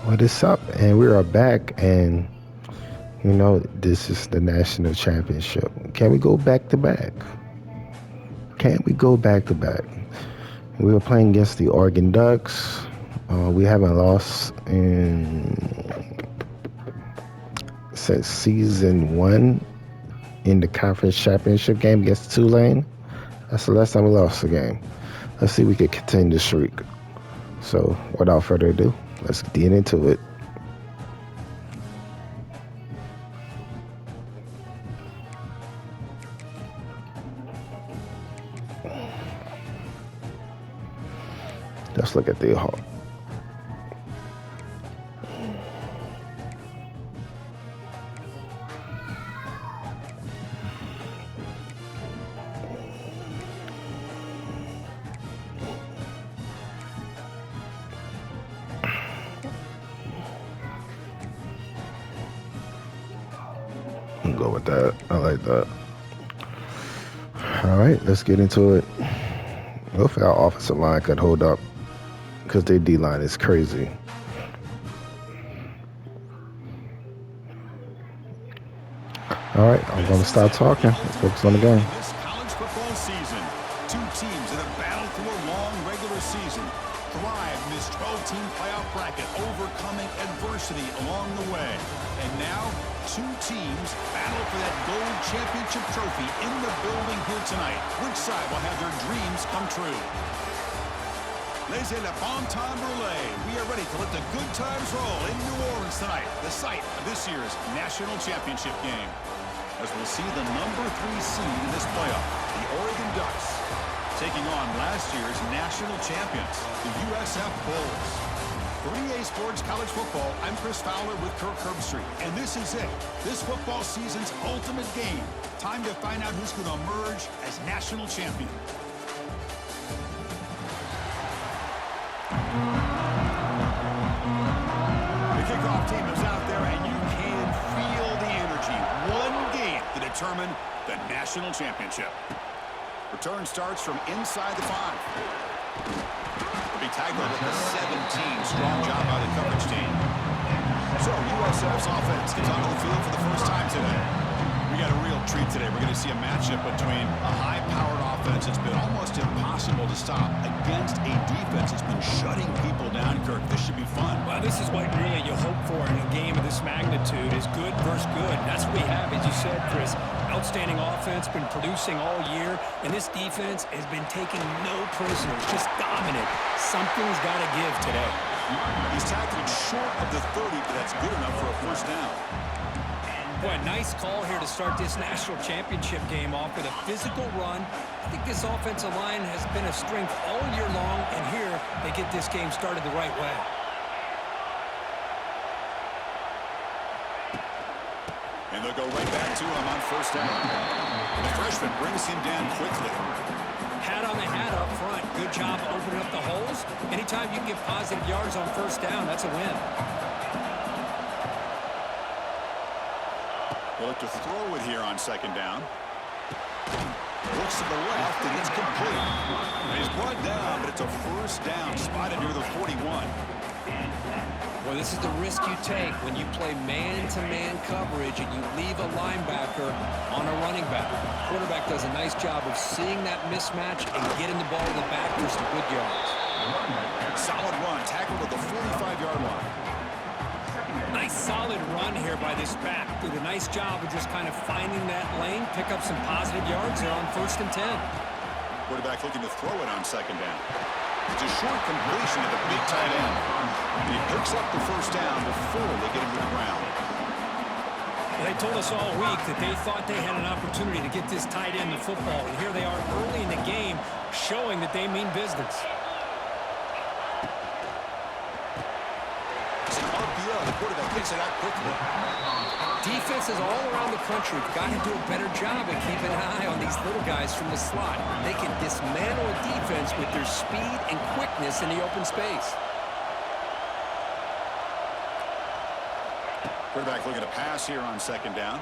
What is up? And we are back, and this is the national championship. Can we go back to back? Can we go back to back? We were playing against the Oregon Ducks. We haven't lost since season one in the conference championship game against Tulane. That's the last time we lost the game. Let's see if we can continue the streak. So, without further ado, let's get into it. Let's look at the Hawk. Go with that. I like that. All right, let's get into it. Hopefully our offensive line could hold up because their D-line is crazy. All right, I'm going to start talking. Let's focus on the game. This college football season, two teams that have battled through a long regular season, thrived in this 12-team playoff bracket, overcoming adversity along the way. And now, two teams battle for that gold championship trophy in the building here tonight. Which side will have their dreams come true? Laissez le bon temps brûler. We are ready to let the good times roll in New Orleans tonight, the site of this year's national championship game. As we'll see the number 3 seed in this playoff, the Oregon Ducks, taking on last year's national champions, the USF Bulls. For EA Sports College Football, I'm Chris Fowler with Kirk Herbstreit, and this is it. This football season's ultimate game. Time to find out who's going to emerge as national champion. The kickoff team is out there, and you can feel the energy. One game to determine the national championship. Return starts from inside the 5. Will be tackled at the 17. Strong job by the coverage team. So USF's offense gets onto the field for the first time today. We got a real treat today. We're going to see a matchup between a high-powered offense that's been almost impossible to stop against a defense that's been shutting people down, Kirk. This should be fun. Well, this is what really you hope for in a game of this magnitude is good versus good. That's what we have, as you said, Chris. Outstanding offense, been producing all year, and this defense has been taking no prisoners, just dominant. Something's got to give today. He's tackled short of the 30, but that's good enough for a first down. Boy, nice call here to start this national championship game off with a physical run. I think this offensive line has been a strength all year long, and here they get this game started the right way. And they'll go right back to him on first down. The freshman brings him down quickly. Hat on the hat up front. Good job opening up the holes. Anytime you can get positive yards on first down, that's a win. They'll look to throw it here on second down. Looks to the left, and it's complete. And he's brought down, but it's a first down spotted near the 41. Well, this is the risk you take when you play man-to-man coverage and you leave a linebacker on a running back. The quarterback does a nice job of seeing that mismatch and getting the ball to the back for some good yards. Solid run, tackled at the 45-yard line. Nice solid run here by this back. Did a nice job of just kind of finding that lane, pick up some positive yards there on first and 10. Quarterback looking to throw it on second down. It's a short completion to the big tight end. He picks up the first down before they get him to the ground. They told us all week that they thought they had an opportunity to get this tight end the football, and here they are early in the game showing that they mean business. The quarterback picks it out quickly. Defenses all around the country have got to do a better job of keeping an eye on these little guys from the slot. They can dismantle a defense with their speed and quickness in the open space. Quarterback looking to pass here on second down.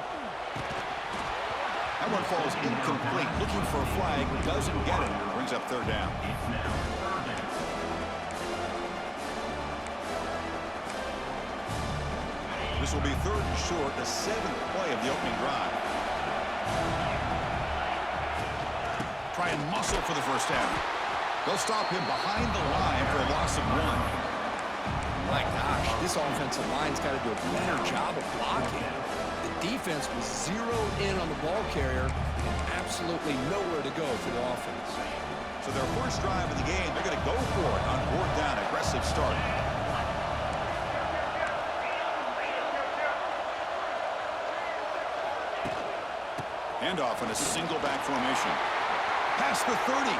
That one falls incomplete. Looking for a flag. Doesn't get it. Brings up third down. This will be 3rd and short, the 7th play of the opening drive. Try and muscle for the first down. They'll stop him behind the line for a loss of 1. My gosh, this offensive line's got to do a better job of blocking. The defense was zeroed in on the ball carrier and absolutely nowhere to go for the offense. So their first drive of the game, they're going to go for it on 4th down. Aggressive start. Handoff in a single back formation. Past the 30.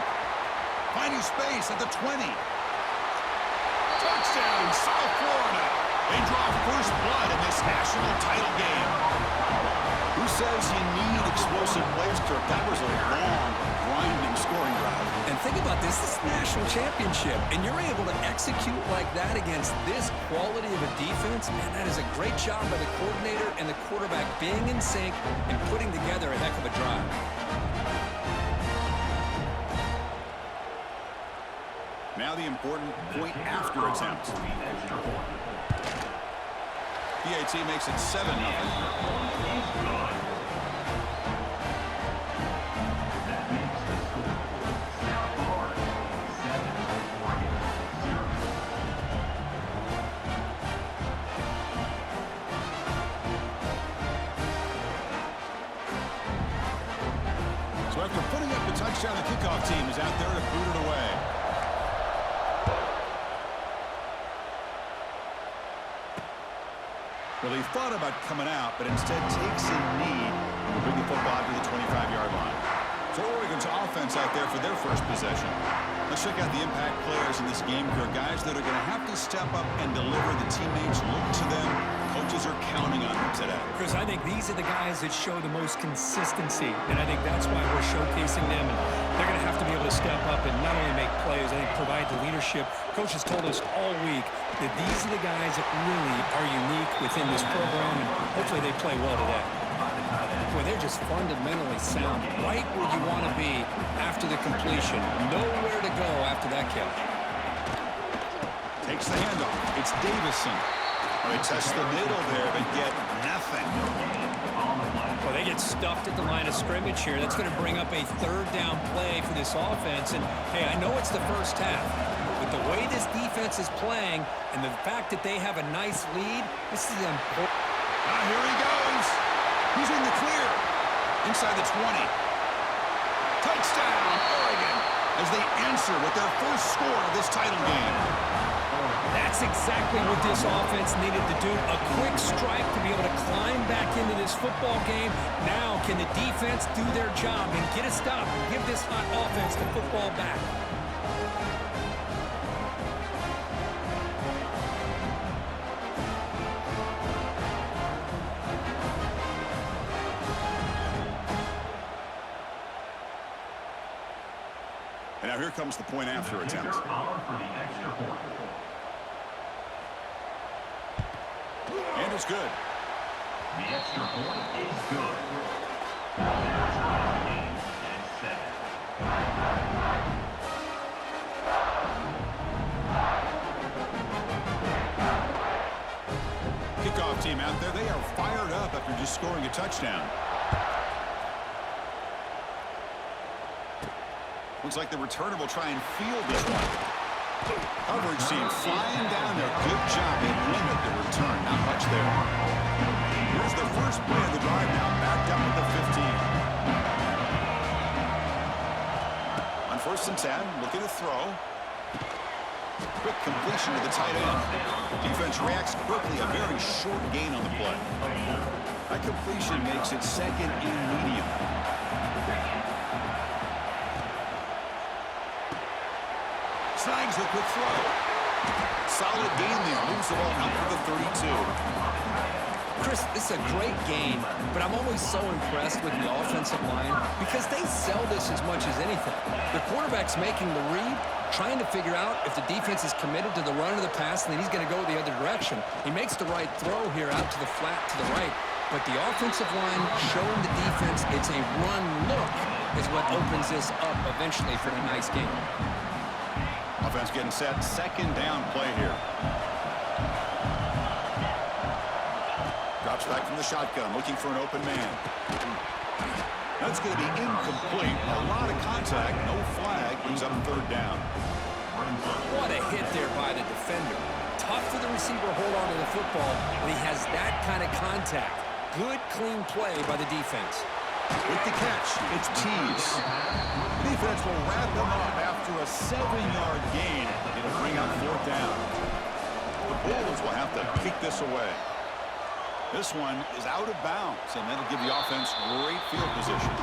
Finding space at the 20. Touchdown, South Florida. They draw first blood in this national title game. Who says you need explosive plays, Kirk? That was a long, grinding scoring drive. And think about this is a national championship, and you're able to execute like that against this quality of a defense. Man, that is a great job by the coordinator and the quarterback being in sync and putting together a heck of a drive. Now the important point after attempt. PAT makes it 7-0. So after putting up the touchdown, the kickoff team is out there to boot it away. Well, he thought about coming out, but instead takes a knee and will bring the football to the 25-yard line. So Oregon's offense out there for their first possession. Let's check out the impact players in this game. There are guys that are going to have to step up and deliver. The teammates look to them. Coaches are counting on them today. Chris, I think these are the guys that show the most consistency, and I think that's why we're showcasing them. And they're going to have to be able to step up and not only make plays, I think provide the leadership. Coach has told us all week that these are the guys that really are unique within this program, and hopefully they play well today. Boy, they're just fundamentally sound, right where you want to be after the completion. Nowhere to go after that catch. Takes the handoff. It's Davison. They test the middle there, but get nothing. Well, they get stuffed at the line of scrimmage here. That's going to bring up a 3rd down play for this offense. And, hey, I know it's the first half, but the way this defense is playing and the fact that they have a nice lead, this is important. Here he goes. He's in the clear. Inside the 20. Touchdown, Oregon, as they answer with their first score of this title game. That's exactly what this offense needed to do. A quick strike to be able to climb back into this football game. Now, can the defense do their job and get a stop and give this hot offense the football back? And now here comes the point after attempt. And it's good. The extra point is good. Kickoff team out there, they are fired up after just scoring a touchdown. Looks like the returner will try and field this one. Coverage team flying down there. Good job. They limit the return. Not much there. Here's the first play of the drive now. Backed up at the 15. On 1st and 10, looking to throw. Quick completion to the tight end. Defense reacts quickly. A very short gain on the play. That completion makes it 2nd and medium. Snags the quick throw. Solid gain there. Moves the ball out to the 32. Chris, this is a great game, but I'm always so impressed with the offensive line because they sell this as much as anything. The quarterback's making the read, trying to figure out if the defense is committed to the run or the pass, and then he's going to go the other direction. He makes the right throw here out to the flat to the right, but the offensive line showing the defense it's a run look is what opens this up eventually for a nice game. Offense getting set. 2nd down play here. back from the shotgun, looking for an open man. That's going to be incomplete. A lot of contact, no flag, brings up third down. What a hit there by the defender. Tough for the receiver to hold on to the football when he has that kind of contact. Good, clean play by the defense. With the catch, it's Tees. The defense will wrap him up after a 7-yard gain. It'll bring up fourth down. The Bulls will have to kick this away. This one is out of bounds, and that'll give the offense great field position.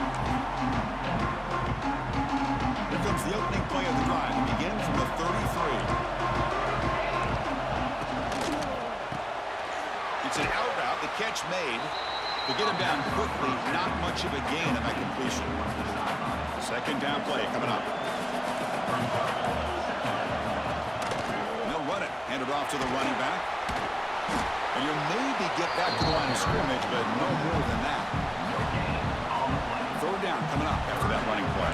Here comes the opening play of the drive. It begins from the 33. It's an out route. The catch made. To get him down quickly, not much of a gain on that completion. Second down play coming up. And they'll run it. Hand it off to the running back. And you'll maybe get back to the line of scrimmage, but no more than that. Third down coming up after that running play.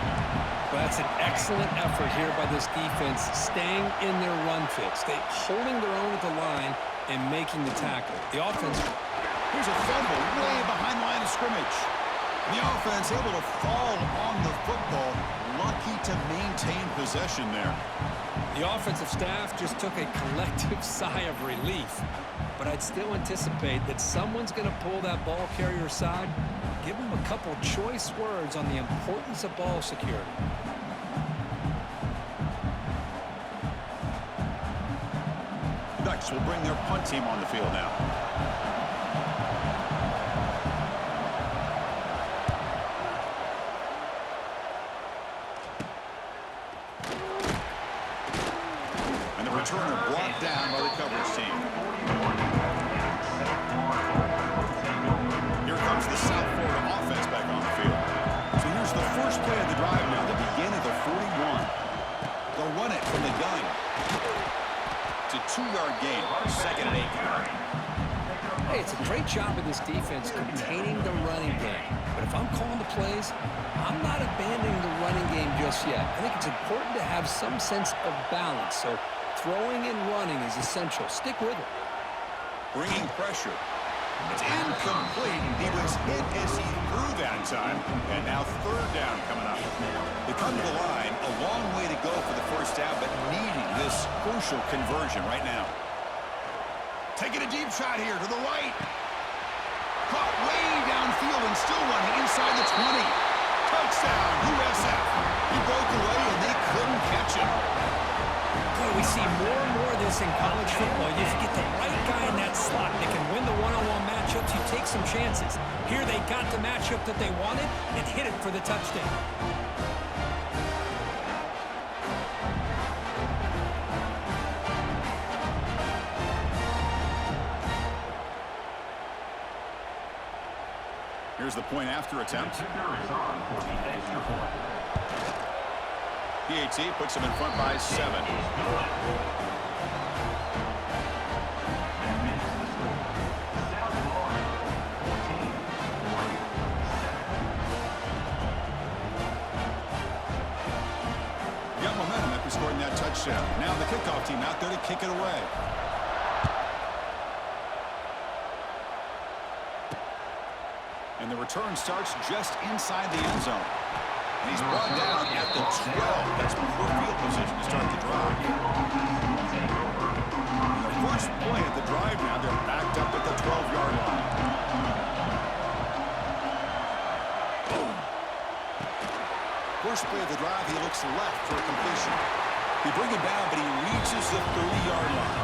Well, that's an excellent effort here by this defense, staying in their run fix. They holding their own at the line and making the tackle. The offense... Here's a fumble way behind the line of scrimmage. And the offense able to fall on the football. Lucky to maintain possession there. The offensive staff just took a collective sigh of relief. But I'd still anticipate that someone's going to pull that ball carrier aside, give him a couple choice words on the importance of ball security. The Ducks will bring their punt team on the field now. Returner blocked down by the coverage team. Here comes the South Florida offense back on the field. So here's the first play of the drive now, the beginning of the 41. They'll run it from the gun. It's a 2-yard gain, second and 8. Hey, it's a great job of this defense containing the running game. But if I'm calling the plays, I'm not abandoning the running game just yet. I think it's important to have some sense of balance. So throwing and running is essential. Stick with it. Bringing pressure. It's incomplete. He was hit as he threw that time. And now third down coming up. They come to the line. A long way to go for the first down, but needing this crucial conversion right now. Taking a deep shot here to the right. Caught way downfield and still running inside the 20. Touchdown, USF. He broke away and they couldn't catch him. Boy, we see more and more of this in college football. If you get the right guy in that slot that can win the one-on-one matchups, you take some chances. Here they got the matchup that they wanted and hit it for the touchdown. Here's the point after attempt. PAT puts him in front by 7. Got momentum after scoring that touchdown. Now the kickoff team out there to kick it away. And the return starts just inside the end zone. And he's brought down at the 12. That's poor field position to start the drive. The first play of the drive now, they're backed up at the 12-yard line. Boom. First play of the drive, he looks left for a completion. They bring him down, but he reaches the 30-yard line.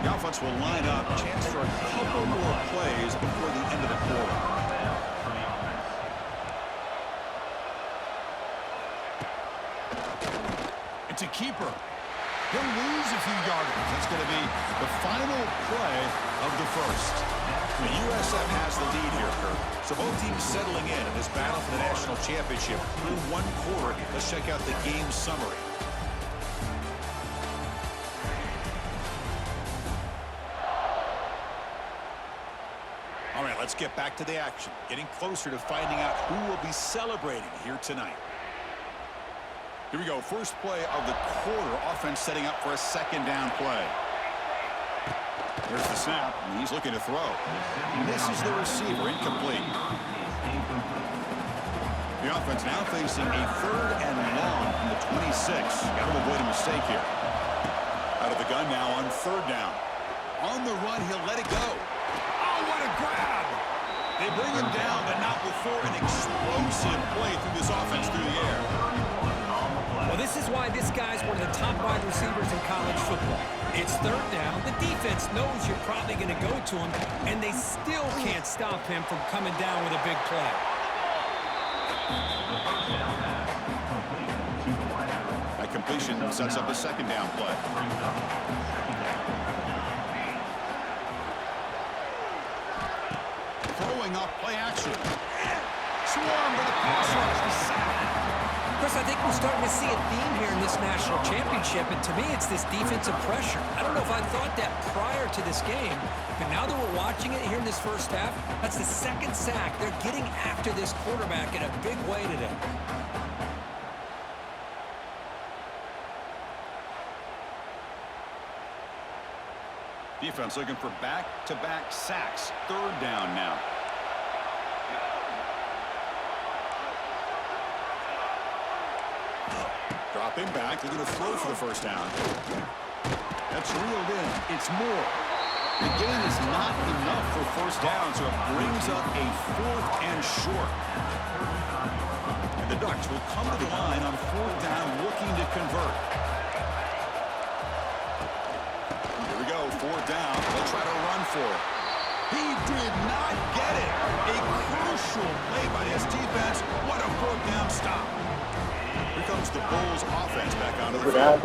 The offense will line up, chance for a couple more plays before the end of the quarter. It's a keeper. He'll lose a few yardage. That's going to be the final play of the first. The USF has the lead here, Kirk. So both teams settling in this battle for the national championship through one quarter. Let's check out the game summary. All right, let's get back to the action. Getting closer to finding out who will be celebrating here tonight. Here we go. First play of the quarter. Offense setting up for a second down play. Here's the snap, and he's looking to throw. Misses the receiver, incomplete. The offense now facing a 3rd and long from the 26. Got to avoid a mistake here. Out of the gun now on 3rd down. On the run, he'll let it go. Oh, what a grab! They bring him down, but not before an explosive play through this offense through the air. Well, this is why this guy's one of the top wide receivers in college football. It's 3rd down. The defense knows you're probably going to go to him, and they still can't stop him from coming down with a big play. That completion sets up a 2nd down play. Throwing off play action. Swarm with a pass rush. Chris, I think we're starting to see a theme here in this national championship, and to me, it's this defensive pressure. I don't know if I thought that prior to this game, but now that we're watching it here in this first half, that's the 2nd sack. They're getting after this quarterback in a big way today. Defense looking for back-to-back sacks. 3rd down now. Dropping back, they're going to throw for the 1st down. That's reeled in. It's more. The gain is not enough for 1st down, so it brings up a 4th and short. And the Ducks will come to the line on 4th down, looking to convert. Here we go, 4th down. They'll try to run for it. He did not get it. A crucial play by this defense. What a 4th down stop. Here comes the Bulls offense back onto the field.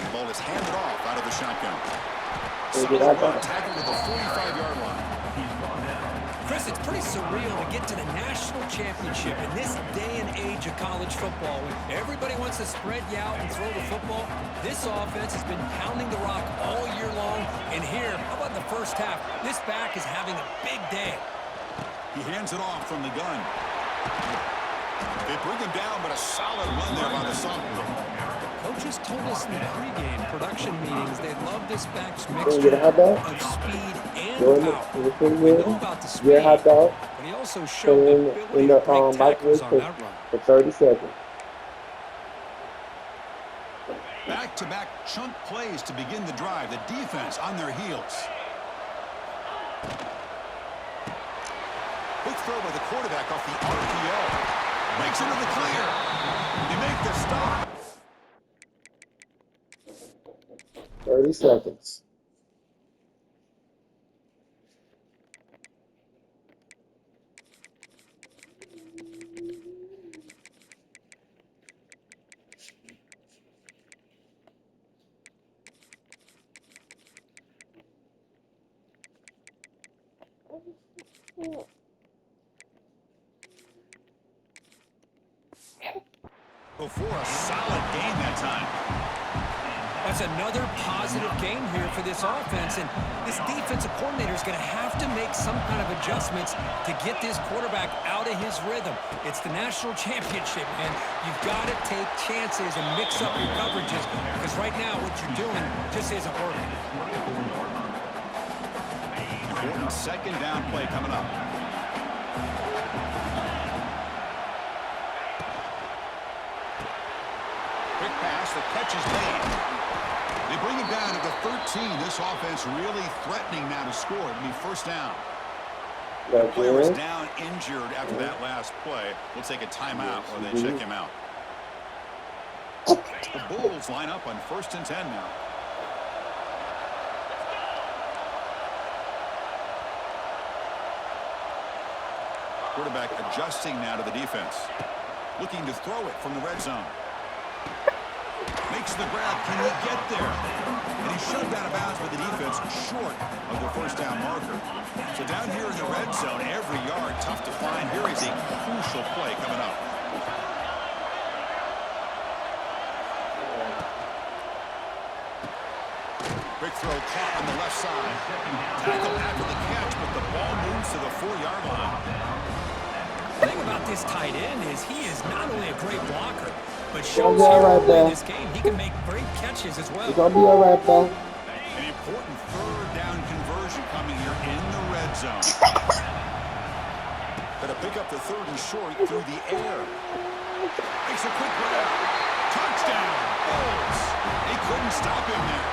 The ball is handed off out of the shotgun. Solid run, tackled to the 45-yard line. Chris, it's pretty surreal to get to the national championship in this day and age of college football. When everybody wants to spread you out and throw the football, this offense has been pounding the rock all year long. And here, how about in the first half? This back is having a big day. He hands it off from the gun. They bring him down, but a solid run there by the sophomore. Coaches told us in the pregame production meetings they love this back's mixture of speed and power. We know about the speed, but he also showed the ability to break tackles on that run. For 30 seconds. Back-to-back chunk plays to begin the drive. The defense on their heels. Quick throw by the quarterback off the RPO. Makes it to the clear. They make the stop. 30 seconds. Before a solid game that time. That's another positive game here for this offense, and this defensive coordinator is going to have to make some kind of adjustments to get this quarterback out of his rhythm. It's the national championship, man. You've got to take chances and mix up your coverages, because right now what you're doing just isn't working. Important 2nd down play coming up. Quick pass, the catch is made. They bring him down at the 13. This offense really threatening now to score. It'll be 1st down. The player was down injured after that last play. We'll take a timeout while they check him out. The Bulls line up on 1st and 10 now. Quarterback adjusting now to the defense. Looking to throw it from the red zone. Makes the grab. Can he get there? And he's shoved out of bounds by the defense short of the 1st down marker. So down here in the red zone, every yard tough to find. Here is a crucial play coming up. Quick throw caught on the left side. Tackle after the catch, but the ball moves to the 4-yard line. The thing about this tight end is he is not only a great blocker, but It's gonna shows be all here right, early in man. this game he can make great catches as well. It's gonna be all right, man. An important third down conversion coming here in the red zone. Gonna pick up the third and short through the air. Makes a quick grab. Touchdown, Bulls. They couldn't stop him there.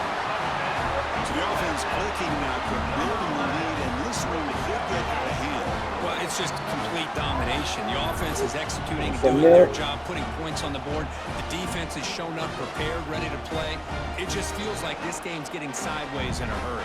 So the offense clicking now, building the lead, and this one could get out of hand. Well, it's just complete domination. The offense is executing and doing their job, putting points on the board. The defense has shown up prepared, ready to play. It just feels like this game's getting sideways in a hurry.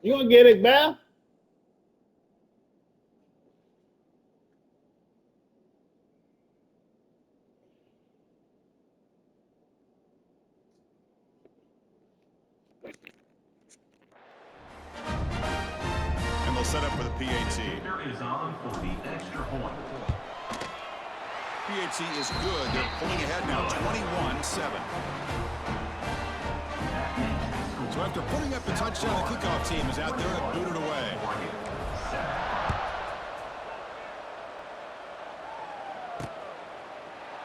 You gonna get it, man? And they'll set up for the PAT. Is on for the extra point. PAT is good. They're pulling ahead now, 21-7. So after putting up the touchdown, the kickoff team is out there to boot it away.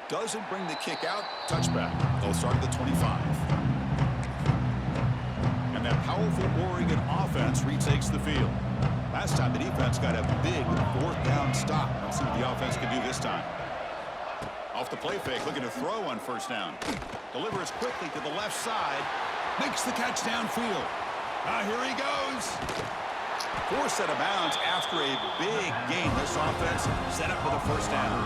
Doesn't bring the kick out. Touchback. They'll start at the 25. And that powerful Oregon offense retakes the field. Last time the defense got a big fourth down stop. Let's see what the offense can do this time. Off the play fake, looking to throw on first down. Delivers quickly to the left side. Makes the catch downfield. Here he goes. Forced out of bounds after a big gain. This offense set up with a first down.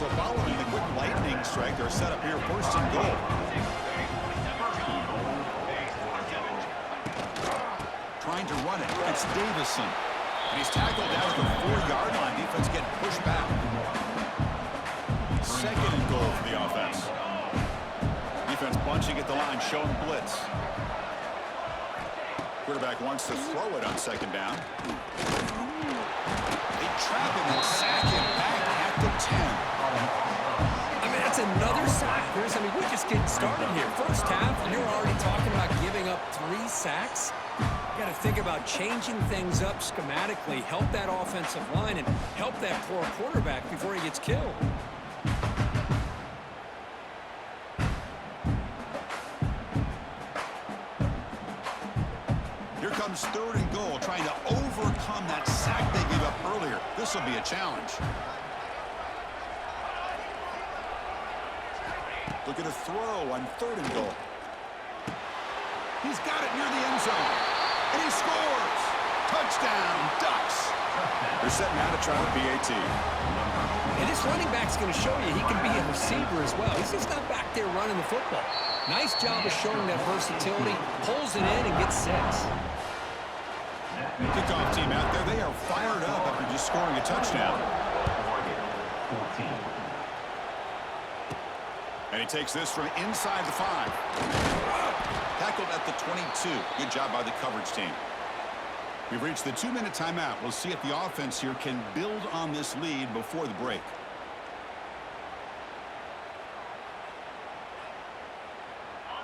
So following the quick lightning strike, they're set up here first and goal. Trying to run it. It's Davison. And he's tackled down at the 4-yard line. Defense getting pushed back. Second and goal for the offense. Defense bunching at the line, showing blitz. Quarterback wants to throw it on second down. They trap him and sack him back at the 10. I mean, that's another sack, Chris. I mean, we're just getting started here. First half, and you're already talking about giving up 3 sacks. You got to think about changing things up schematically, help that offensive line, and help that poor quarterback before he gets killed. Here comes 3rd and goal, trying to overcome that sack they gave up earlier. This will be a challenge. Look at a throw on 3rd and goal. He's got it near the end zone. And he scores! Touchdown, Ducks! They're setting out to try the PAT. And this running back's going to show you he can be a receiver as well. He's just not back there running the football. Nice job of showing that versatility. Pulls it in and gets 6. Kickoff team out there. They are fired up after just scoring a touchdown. And he takes this from inside the 5. Tackled at the 22. Good job by the coverage team. We've reached the 2-minute timeout. We'll see if the offense here can build on this lead before the break.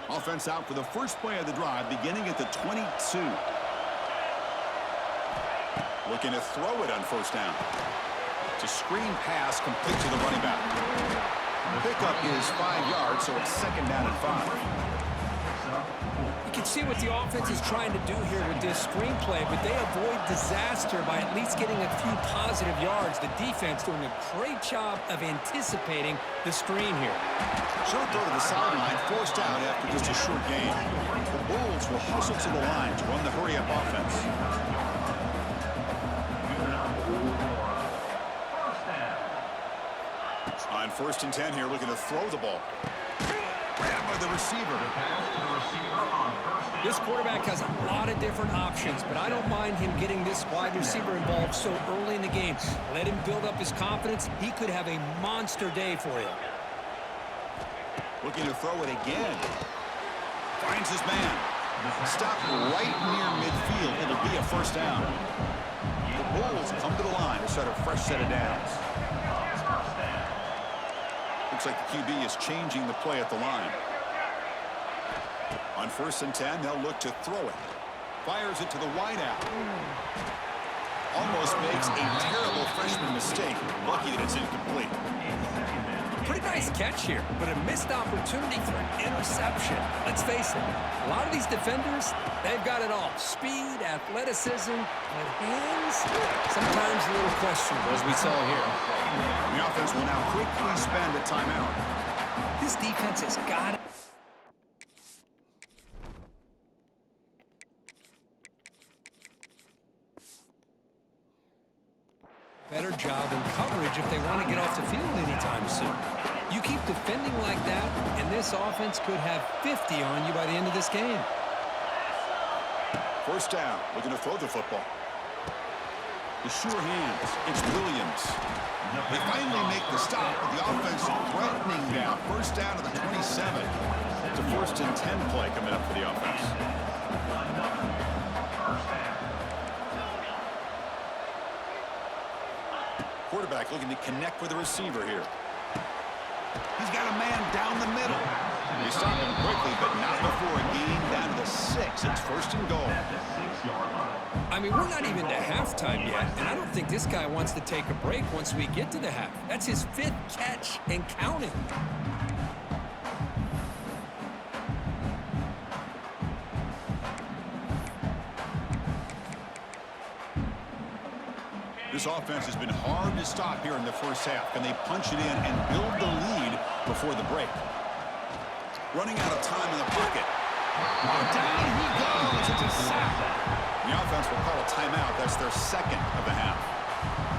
Offense out for the first play of the drive, beginning at the 22. Looking to throw it on first down. It's a screen pass complete to the running back. The pickup is 5 yards, so it's 2nd down and 5. You can see what the offense is trying to do here with this screenplay, but they avoid disaster by at least getting a few positive yards. The defense doing a great job of anticipating the screen here. Short throw to the sideline, forced out after just a short gain. The Bulls will hustle to the line to run the hurry-up offense. On 1st and 10 here, looking to throw the ball. Grabbed by the receiver. This quarterback has a lot of different options, but I don't mind him getting this wide receiver involved so early in the game. Let him build up his confidence. He could have a monster day for you. Looking to throw it again. Finds his man. Stopped right near midfield. It'll be a first down. The Bulls come to the line to start a fresh set of downs. Looks like the QB is changing the play at the line. On 1st and 10, they'll look to throw it. Fires it to the wideout. Almost makes a terrible freshman mistake. Lucky that it's incomplete. Pretty nice catch here, but a missed opportunity for an interception. Let's face it, a lot of these defenders, they've got it all. Speed, athleticism, but hands, sometimes a little questionable, as we saw here. The offense will now quickly spend a timeout. This defense has got it. Better job in coverage if they want to get off the field anytime soon. You keep defending like that, and this offense could have 50 on you by the end of this game. First down, looking to throw the football. The sure hands, it's Williams. They finally make the stop, but the offense threatening now. First down to the 27. It's a 1st and 10 play coming up for the offense. Quarterback looking to connect with the receiver here. He's got a man down the middle. They stop him quickly, but not before a gain down to the 6. It's 1st and goal. I mean, we're not even to halftime yet, and I don't think this guy wants to take a break once we get to the half. That's his 5th catch and counting. This offense has been hard to stop here in the first half. Can they punch it in and build the lead before the break? Running out of time in the pocket. Down he goes. It's a sack. The offense will call a timeout. That's their 2nd of the half.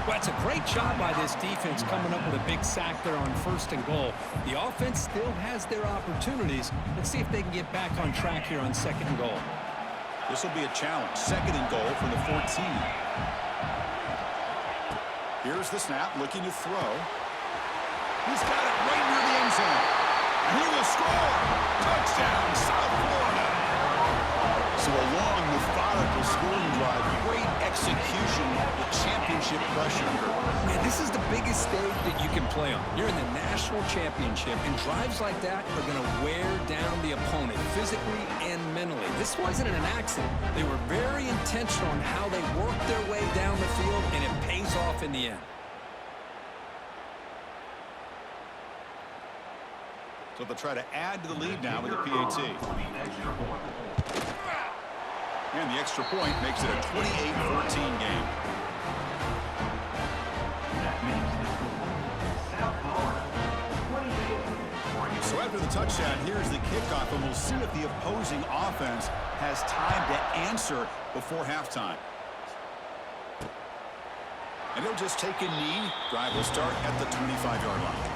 Well, it's a great job by this defense coming up with a big sack there on 1st and goal. The offense still has their opportunities. Let's see if they can get back on track here on 2nd and goal. This will be a challenge. 2nd and goal from the 14. Here's the snap, looking to throw. He's got it right near the end zone. And he will score. Touchdown, South Florida. So a long, methodical scoring drive. Great execution with championship pressure here. And this is the biggest stage that you can play on. You're in the national championship, and drives like that are going to wear down the opponent physically and mentally. This wasn't an accident. They were very intentional on how they worked their way down the field, and it pays off in the end. So they'll try to add to the lead now with a PAT. And the extra point makes it a 28-14 game. So after the touchdown, here's the kickoff, and we'll see if the opposing offense has time to answer before halftime. And he'll just take a knee. Drive will start at the 25-yard line.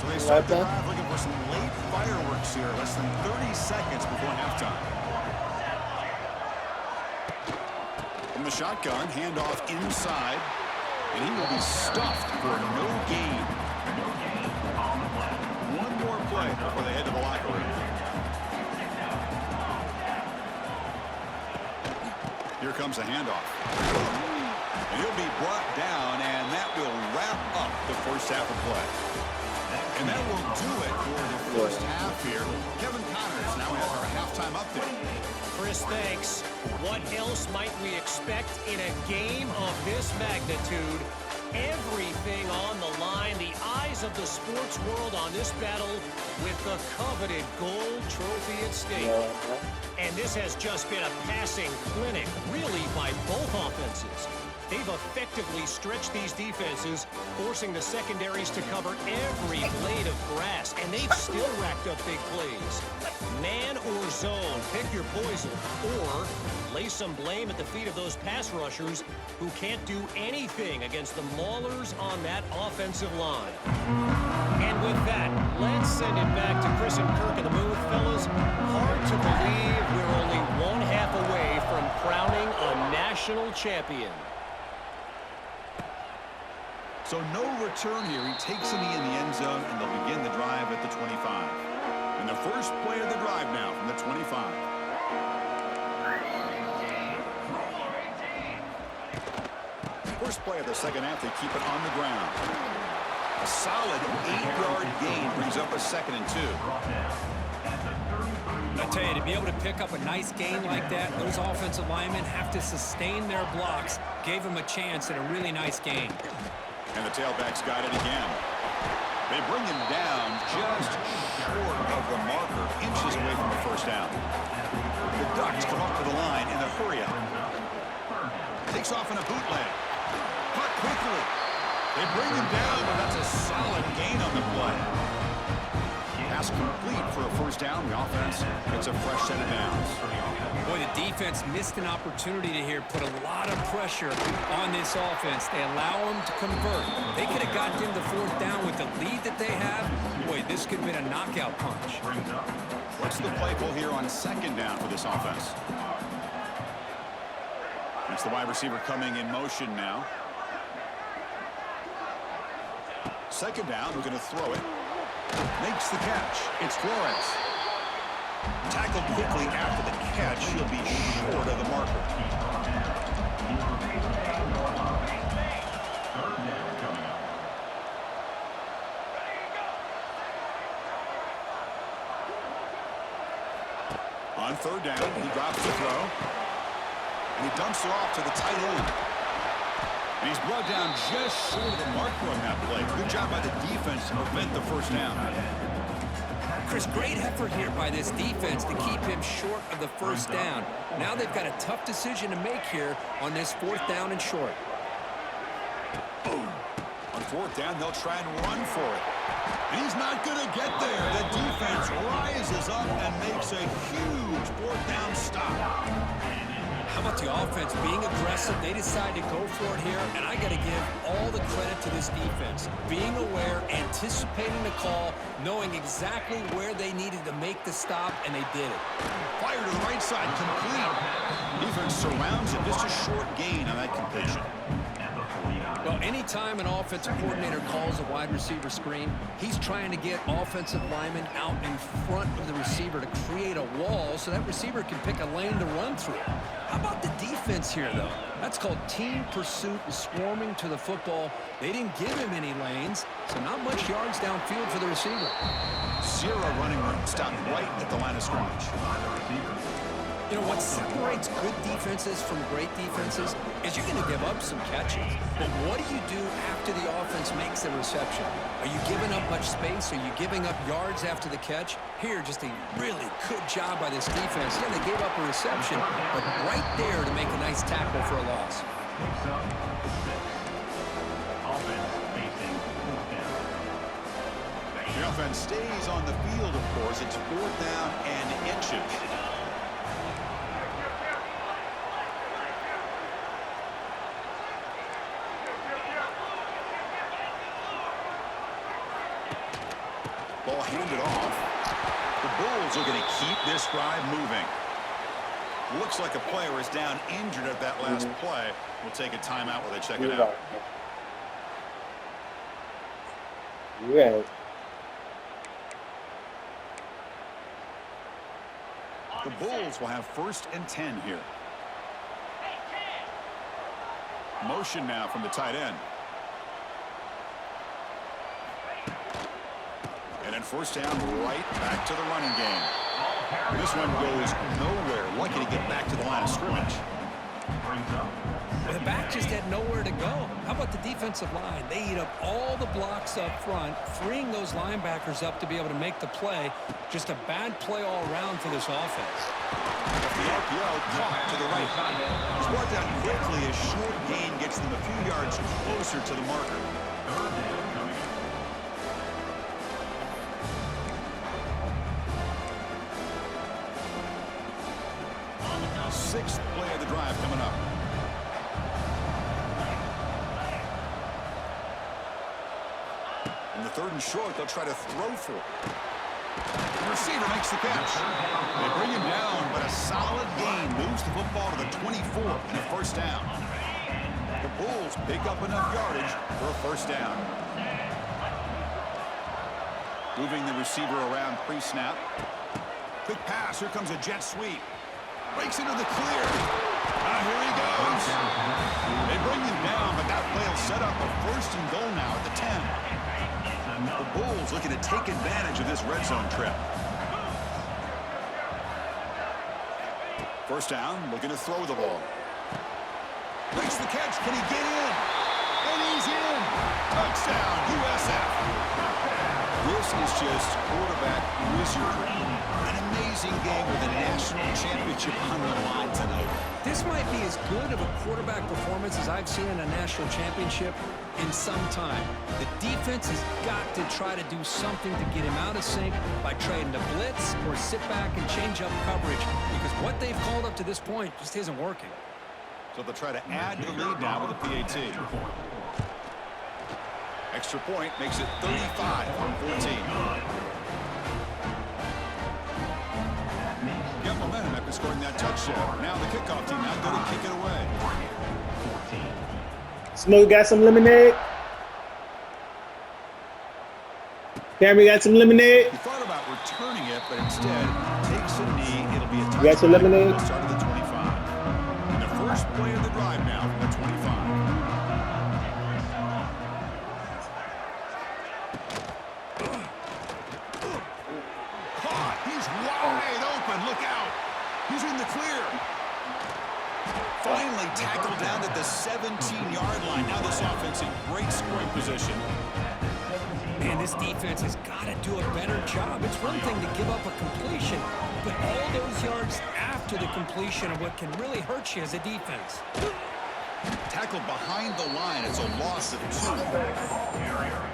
So they start the drive looking for some late fireworks here, less than 30 seconds before halftime. From the shotgun, handoff inside, and he will be stuffed for no gain. One more play before they head to the locker room. Here comes a handoff. And he'll be brought down, and that will wrap up the first half of play. And that will do it for the first half here. Kevin Connors now has our halftime update. Chris, thanks. What else might we expect in a game of this magnitude? Everything on the line. The eyes of the sports world on this battle with the coveted gold trophy at stake. And this has just been a passing clinic, really, by both offenses. They've effectively stretched these defenses, forcing the secondaries to cover every blade of grass, and they've still racked up big plays. Man or zone, pick your poison, or lay some blame at the feet of those pass rushers who can't do anything against the maulers on that offensive line. And with that, let's send it back to Chris and Kirk in the booth. Fellas, hard to believe we're only one half away from crowning a national champion. So no return here. He takes a knee in the end zone, and they'll begin the drive at the 25. And the first play of the drive now from the 25. First play of the second half, they keep it on the ground. A solid 8-yard gain brings up a 2nd and 2. I tell you, to be able to pick up a nice gain like that, those offensive linemen have to sustain their blocks. Gave them a chance at a really nice gain. And the tailbacks got it again. They bring him down just short of the marker, inches away from the first down. The Ducks come up to the line in a hurry-up. Takes off in a bootleg. Caught quickly. They bring him down, but that's a solid gain on the play. Pass complete for a first down. The offense gets a fresh set of downs. Boy, the defense missed an opportunity to here put a lot of pressure on this offense. They allow them to convert. They could have gotten into 4th down with the lead that they have. Boy, this could have been a knockout punch. What's the play call here on 2nd down for this offense? It's the wide receiver coming in motion now. 2nd down, we're going to throw it. Makes the catch. It's Flores. Tackled quickly after the catch. He'll be short of the marker. On 3rd down, he drops the throw. And he dumps it off to the tight end. And he's brought down just short of the marker on that play. Good job by the defense to prevent the first down. Chris, great effort here by this defense to keep him short of the first down. Now they've got a tough decision to make here on this 4th down and short. Boom. On 4th down, they'll try and run for it. And he's not going to get there. The defense rises up and makes a huge 4th down stop. How about the offense being aggressive? They decide to go for it here, and I got to give all the credit to this defense. Being aware, anticipating the call, knowing exactly where they needed to make the stop, and they did it. Fire to the right side, complete. Defense surrounds him, just a short gain on that completion. Well, anytime an offensive coordinator calls a wide receiver screen, he's trying to get offensive linemen out in front of the receiver to create a wall so that receiver can pick a lane to run through. How about the defense here, though? That's called team pursuit and swarming to the football. They didn't give him any lanes, so not much yards downfield for the receiver. Zero running room. Stopped right at the line of scrimmage. You know, what separates good defenses from great defenses is you're going to give up some catches. But what do you do after the offense makes the reception? Are you giving up much space? Are you giving up yards after the catch? Here, just a really good job by this defense. Yeah, they gave up a reception, but right there to make a nice tackle for a loss. Picks up 6. Offense facing 4th down. The offense stays on the field, of course. It's 4th down and inches. Ball handed off. The Bulls are going to keep this drive moving. Looks like a player is down injured at that last play. We'll take a timeout while they check it out. Yeah. The Bulls will have 1st and 10 here. Motion now from the tight end. And then 1st down, right back to the running game. This one goes nowhere. Lucky to get back to the line of scrimmage. The back just had nowhere to go. How about the defensive line? They eat up all the blocks up front, freeing those linebackers up to be able to make the play. Just a bad play all around for this offense. The RPO caught to the right. He's brought down quickly as short gain gets them a few yards closer to the marker. 6th play of the drive coming up. In the 3rd and short, they'll try to throw for it. The receiver makes the catch. They bring him down, but a solid gain moves the football to the 24 and a 1st down. The Bulls pick up enough yardage for a 1st down. Moving the receiver around pre-snap. Quick pass. Here comes a jet sweep. Breaks into the clear. Here he goes. They bring him down, but that play will set up a 1st and goal now at the 10. The Bulls looking to take advantage of this red zone trip. 1st down, looking to throw the ball. Makes the catch. Can he get in? And he's in. Touchdown, USF. This is just quarterback wizardry. An amazing game with a national championship on the line tonight. This might be as good of a quarterback performance as I've seen in a national championship in some time. The defense has got to try to do something to get him out of sync by trying to blitz or sit back and change up coverage, because what they've called up to this point just isn't working. So they'll try to add to the lead now with a PAT. Extra point makes it 35 on 14. Got momentum after scoring that touchdown. Now the kickoff team not going to kick it away. Smoke got some lemonade. Cameron got some lemonade. He thought about returning it, but instead takes a knee. It'll be a touchdown. You got some lemonade? Start of the 25. And the first play of the drive now from the 25. Caught. He's wide open. Look out. He's in the clear. Finally tackled down at the 17-yard line. Now this offense in great scoring position. Man, this defense has got to do a better job. It's one thing to give up a completion, but all those yards after the completion are what can really hurt you as a defense. Tackled behind the line. It's a loss of 2.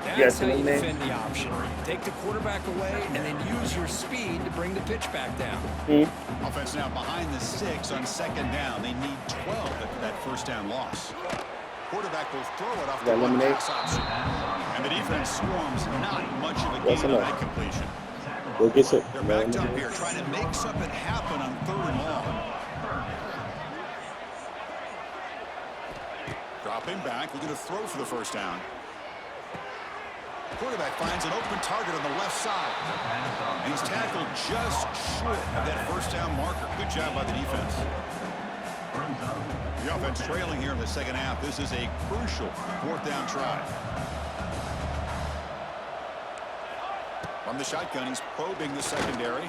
That's how you defend the option. Take the quarterback away and then use your speed to bring the pitch back down. Offense now behind the 6 on 2nd down. They need 12 after that 1st down loss. Quarterback will throw it off the one pass option. And the defense swarms not much of a gain on that completion. They're backed up here trying to make something happen on 3rd and long. Drop Dropping back, looking to throw for the first down. Quarterback finds an open target on the left side. And he's tackled just short of that first down marker. Good job by the defense. The offense trailing here in the second half. This is a crucial fourth down try. From the shotgun, he's probing the secondary.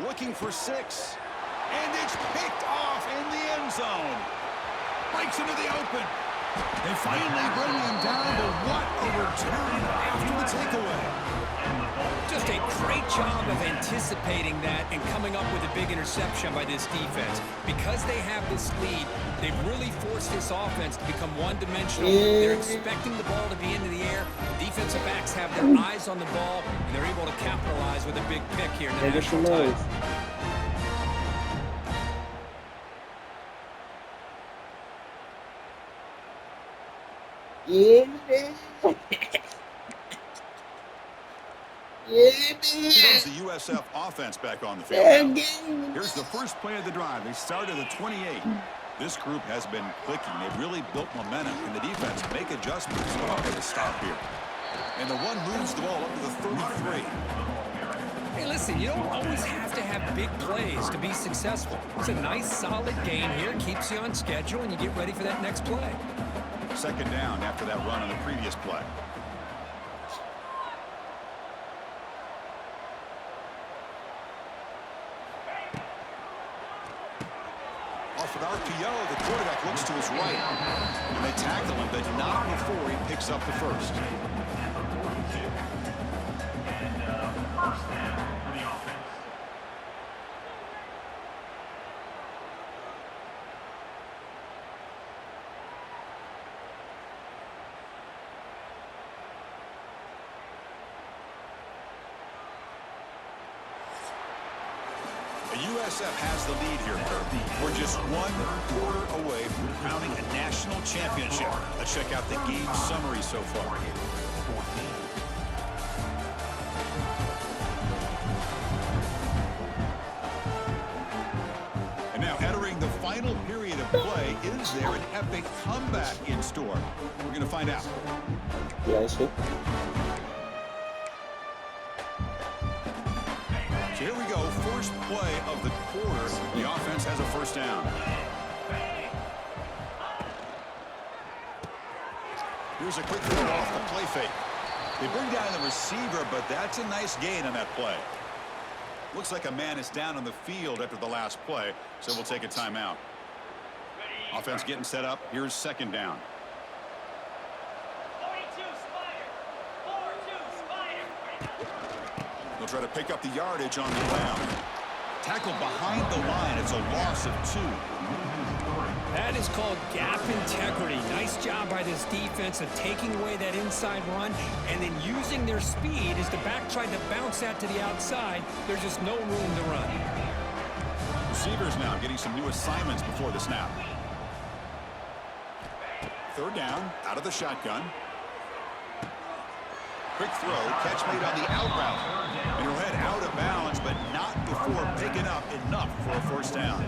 Looking for 6. And it's picked off in the end zone. Breaks into the open. They finally bring him down, but what a return after the takeaway. Just a great job of anticipating that and coming up with a big interception by this defense. Because they have this lead, they've really forced this offense to become one-dimensional. They're expecting the ball to be into the air. The defensive backs have their eyes on the ball, and they're able to capitalize with a big pick here in the national title. Yeah. Here comes the USF offense back on the field. Here's the first play of the drive. They start at the 28. This group has been clicking. They've really built momentum. And the defense make adjustments. Oh, they stop here. And the one moves the ball up to the 33. Hey, listen, you don't always have to have big plays to be successful. It's a nice, solid game here. Keeps you on schedule, and you get ready for that next play. Second down after that run on the previous play. Off with RPO, the quarterback looks to his right. And they tackle him, but not before he picks up the first. First down for the offense. USF has the lead here. We're just 1 quarter away from crowning a national championship. Let's check out the game summary so far. And now entering the final period of play, is there an epic comeback in store? We're going to find out. Yeah, sure. So here we go, first play of the quarter. The offense has a first down. Here's a quick throw off the play fake. They bring down the receiver, but that's a nice gain on that play. Looks like a man is down on the field after the last play, so we'll take a timeout. Offense getting set up. Here's second down. They'll try to pick up the yardage on the ground. Tackled behind the line. It's a loss of 2. That is called gap integrity. Nice job by this defense of taking away that inside run and then using their speed as the back tried to bounce that to the outside. There's just no room to run. Receivers now getting some new assignments before the snap. Third down, out of the shotgun. Quick throw, catch made on the out route. And he'll head out of bounds, but not before picking up enough for a first down.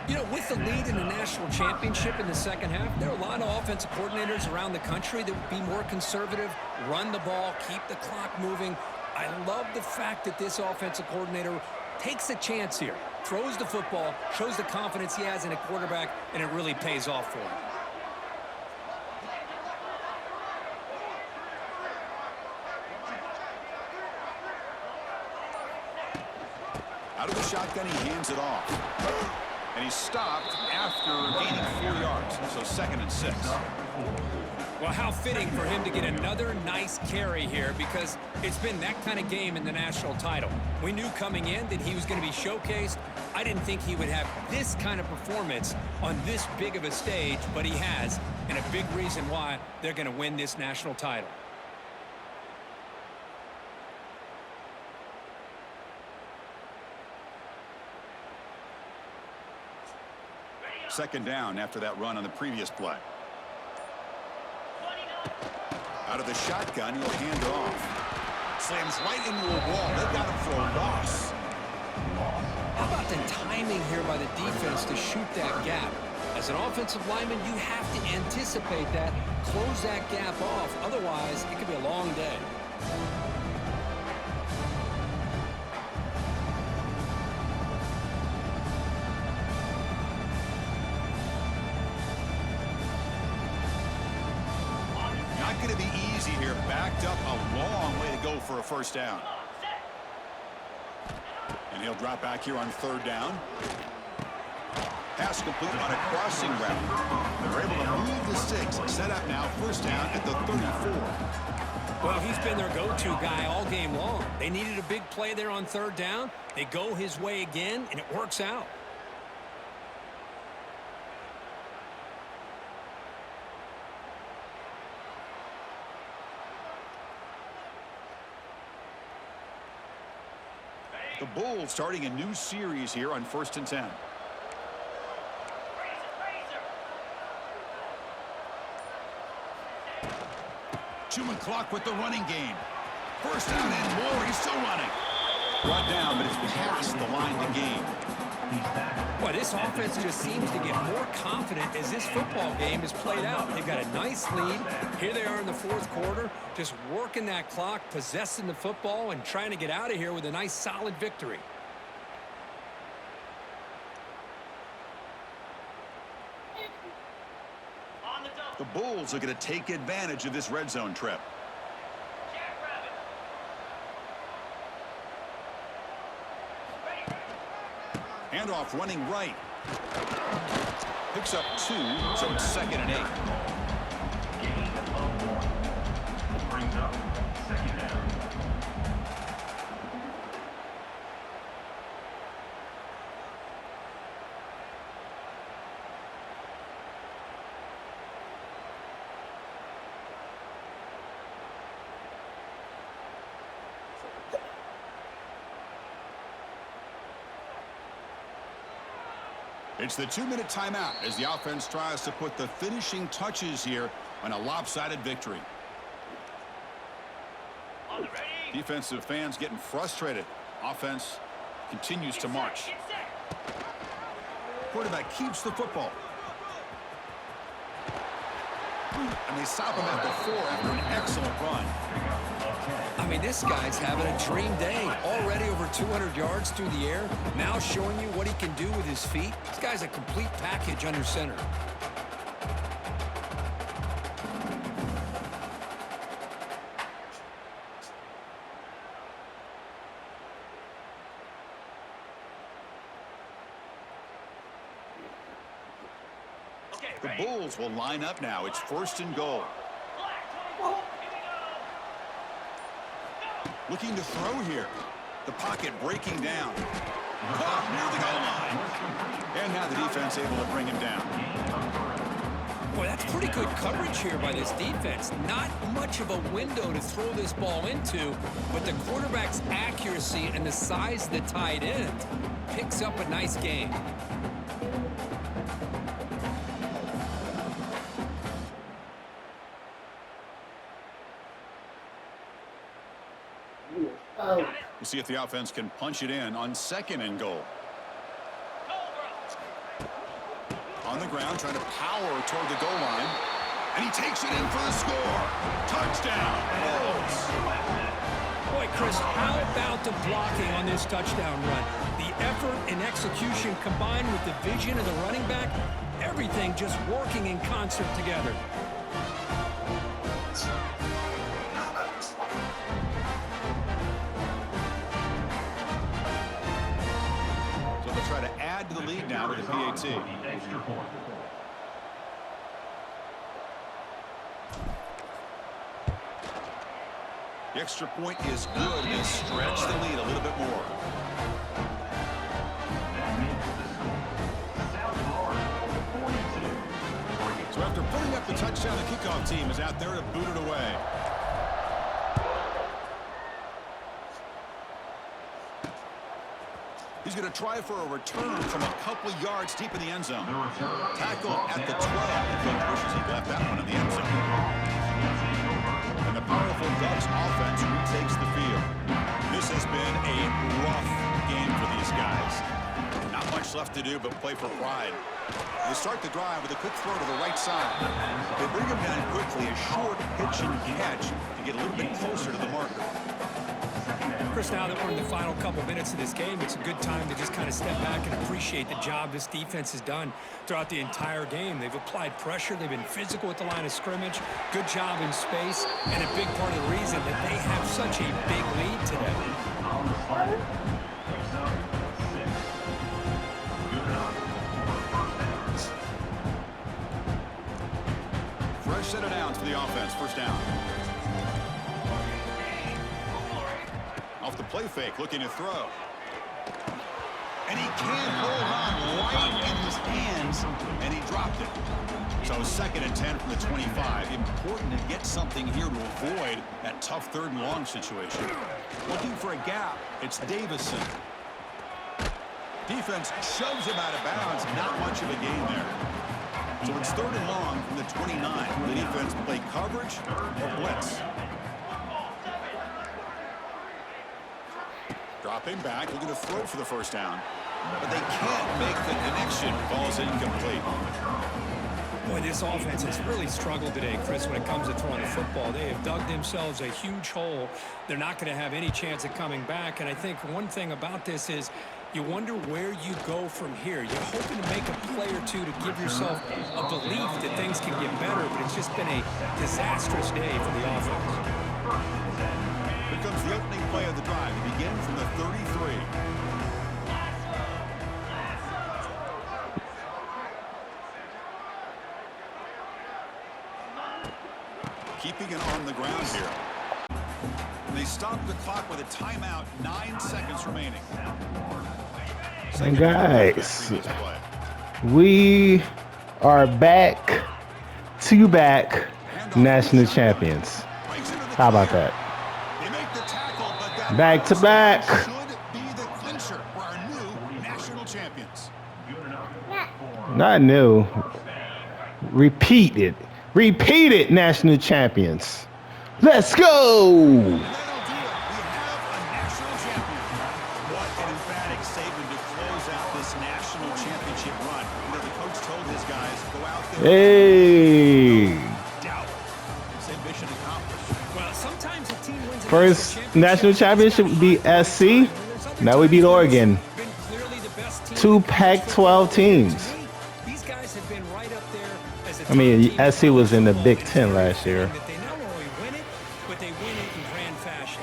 You know, with the lead in the national championship in the second half, there are a lot of offensive coordinators around the country that would be more conservative, run the ball, keep the clock moving. I love the fact that this offensive coordinator takes a chance here, throws the football, shows the confidence he has in a quarterback, and it really pays off for him. Out of the shotgun, he hands it off. And he's stopped after gaining 4 yards. So 2nd and 6. Well, how fitting for him to get another nice carry here, because it's been that kind of game in the national title. We knew coming in that he was going to be showcased. I didn't think he would have this kind of performance on this big of a stage, but he has, and a big reason why they're going to win this national title. Second down after that run on the previous play. Out of the shotgun, he'll hand it off. Slams right into a wall. They got him for a loss. How about the timing here by the defense to shoot that gap? As an offensive lineman, you have to anticipate that, close that gap off. Otherwise, it could be a long day. Not going to be easy here. Backed up a long way to go for a first down. And he'll drop back here on third down. Pass complete on a crossing route. They're able to move the sticks. Set up now, first down at the 34. Well, he's been their go-to guy all game long. They needed a big play there on third down. They go his way again, and it works out. The Bulls starting a new series here on 1st and 10. Chewing clock with the running game. First down and more. He's still running. Brought down, but it's past the line to gain. Boy, this offense just seems to get more confident as this football game is played out. They've got a nice lead. Here they are in the fourth quarter, just working that clock, possessing the football, and trying to get out of here with a nice, solid victory. The Bulls are going to take advantage of this red zone trip. Handoff running right. Picks up 2, so it's 2nd and 8. Brings up second down. It's the 2-minute timeout as the offense tries to put the finishing touches here on a lopsided victory. Defensive fans getting frustrated. Offense continues to march. Quarterback keeps the football. And they stop him at the 4 after an excellent run. I mean, this guy's having a dream day. Already over 200 yards through the air. Now showing you what he can do with his feet. This guy's a complete package under center. The Bulls will line up now. It's 1st and goal. Looking to throw here. The pocket breaking down. Caught near the goal line. And now the defense able to bring him down. Boy, that's pretty good coverage here by this defense. Not much of a window to throw this ball into, but the quarterback's accuracy and the size of the tight end picks up a nice game. We'll see if the offense can punch it in on 2nd and goal. On the ground, trying to power toward the goal line. And he takes it in for the score. Touchdown, Bulls. Boy, Chris, how about the blocking on this touchdown run? The effort and execution combined with the vision of the running back, everything just working in concert together. Try to add to the lead now with the PAT. The extra point is good. They stretch the lead a little bit more. So after putting up the touchdown, the kickoff team is out there to boot it away. He's going to try for a return from a couple yards deep in the end zone. Tackle at the 12. He wishes he left that one in the end zone. And the powerful Ducks offense retakes the field. This has been a rough game for these guys. Not much left to do but play for pride. They start the drive with a quick throw to the right side. They bring him down quickly, a short pitch and catch to get a little bit closer to the marker. Chris, now that we're in the final couple minutes of this game, it's a good time to just kind of step back and appreciate the job this defense has done throughout the entire game. They've applied pressure. They've been physical at the line of scrimmage. Good job in space. And a big part of the reason that they have such a big lead today. Fresh set of downs for the offense. First down. Off the play fake, looking to throw. And he can't hold on right in his hands, and he dropped it. So 2nd and 10 from the 25. Important to get something here to avoid that tough 3rd and long situation. Looking for a gap. It's Davison. Defense shoves him out of bounds. Not much of a gain there. So it's 3rd and long from the 29. The defense play coverage or blitz. Dropping back, looking to throw for the first down. But they can't make the connection. Ball's incomplete. Boy, this offense has really struggled today, Chris, when it comes to throwing the football. They have dug themselves a huge hole. They're not going to have any chance of coming back. And I think one thing about this is you wonder where you go from here. You're hoping to make a play or two to give yourself a belief that things can get better, but it's just been a disastrous day for the offense. Here comes the opening play of the drive. It begins from the 33. Keeping it on the ground here. And they stop the clock with a timeout, 9 seconds remaining. And guys, we are back to back national champions. How about that? Back to back. Should be the clincher for our new national champions. Not new. Repeated national champions. Let's go. That'll do it. We have a national champion. What an emphatic statement to close out this national championship run. You know, the coach told his guys, go out there. Hey. Doubt. Say mission accomplished. Well, sometimes a team wins First national championship would be SC. Now we beat Oregon. been clearly the best team. 2 Pac-12 teams. These guys have been right up there as a I mean, top team. SC was in the Big Ten last year. That they not only win it, but they win it in grand fashion.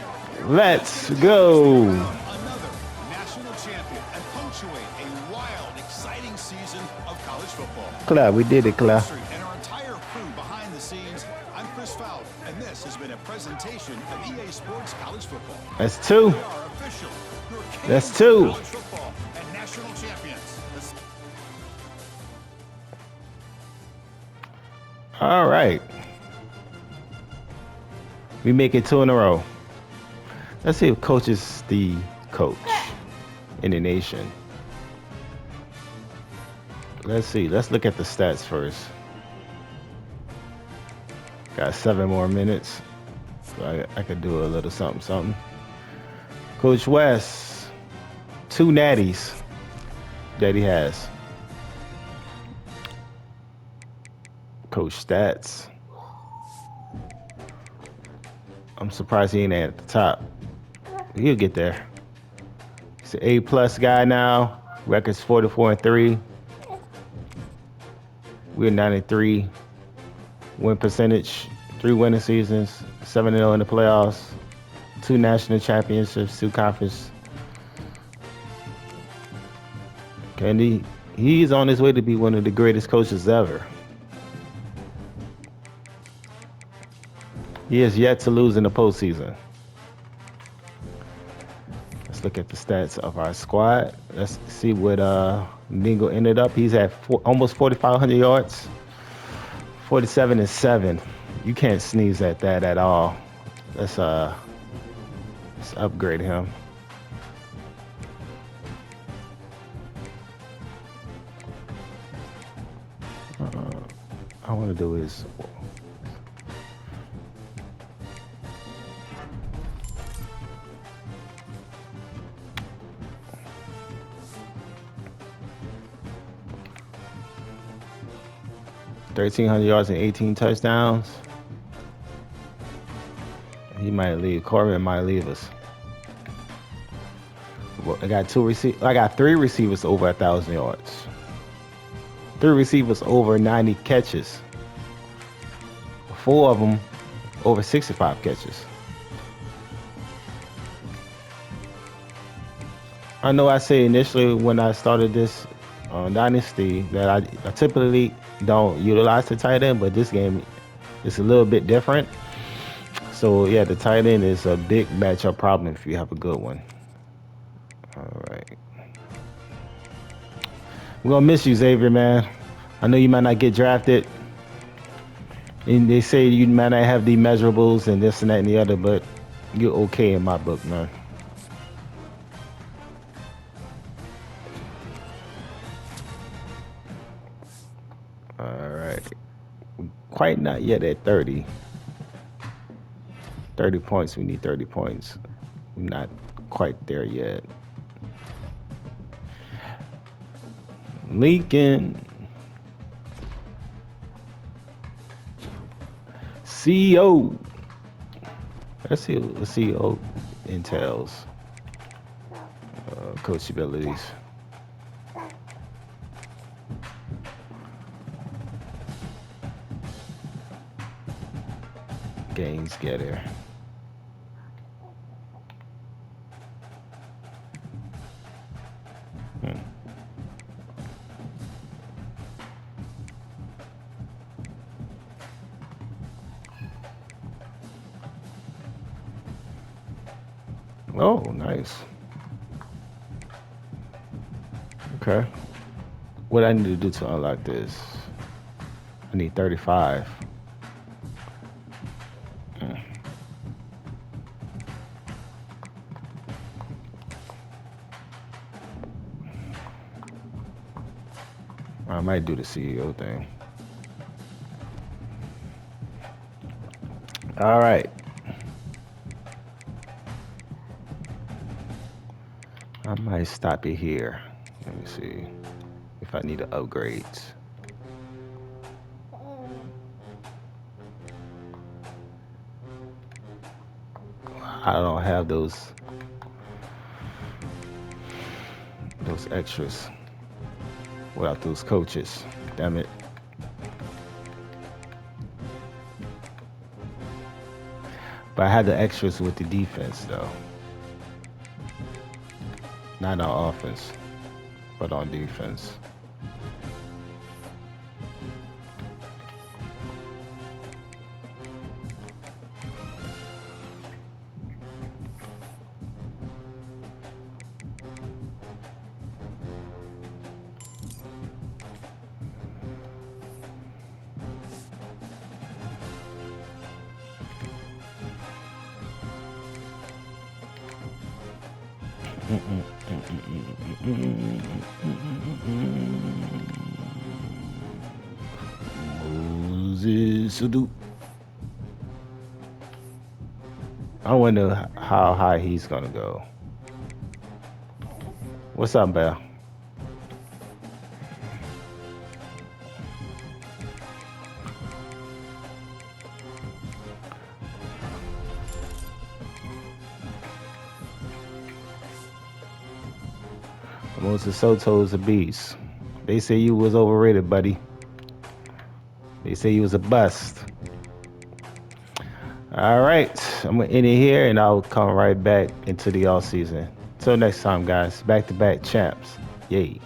Let's go. Another national champion and punctuate a wild, exciting season of college football. Claire, we did it, Claire. And our entire crew behind the scenes, I'm Chris Fowler, and this has been a presentation of EA Sports College Football. That's 2. We are official. Your kings That's of 2. college football and national champions. All right. We make it 2 in a row. Let's see if coach is the coach in the nation. Let's see. Let's look at the stats first. Got 7 more minutes. So I could do a little something. Coach West, 2 natties that he has. Coach Stats. I'm surprised he ain't at the top. He'll get there. He's an A+ guy now. Records 44-3. We're 93. Win percentage, 3 winning seasons, 7-0 in the playoffs, 2 national championships, 2 conference. And he's on his way to be one of the greatest coaches ever. He has yet to lose in the postseason. Let's look at the stats of our squad. Let's see what Ningo ended up. He's at almost 4,500 yards, 47-7. You can't sneeze at that at all. Let's upgrade him. I want to do is. 1,300 yards and 18 touchdowns. He might leave. Corbin might leave us. Well, I got three receivers over 1,000 yards. 3 receivers over 90 catches. 4 of them over 65 catches. I know I said initially when I started this Dynasty that I typically don't utilize the tight end, but this game is a little bit different. So yeah, the tight end is a big matchup problem if you have a good one. All right. We're going to miss you, Xavier, man. I know you might not get drafted. And they say you might not have the measurables and this and that and the other, but you're okay in my book, man. All right. Quite not yet at 30. 30 points. We need 30 points. We're not quite there yet. Lincoln. CEO. Let's see what the CEO entails. Coach abilities. Gains getter. Oh, nice. Okay. What I need to do to unlock this? I need 35. I might do the CEO thing. All right. I might stop it here. Let me see if I need to upgrade. I don't have those extras without those coaches. Damn it. But I had the extras with the defense though. Not on offense, but on defense. Moses Sadu. I wonder how high he's gonna go. What's up, Bell? Moses Soto is a beast. They say you was overrated, buddy. They say you was a bust. All right, I'm gonna end it here, and I'll come right back into the off season. Till next time, guys. Back-to-back champs. Yay.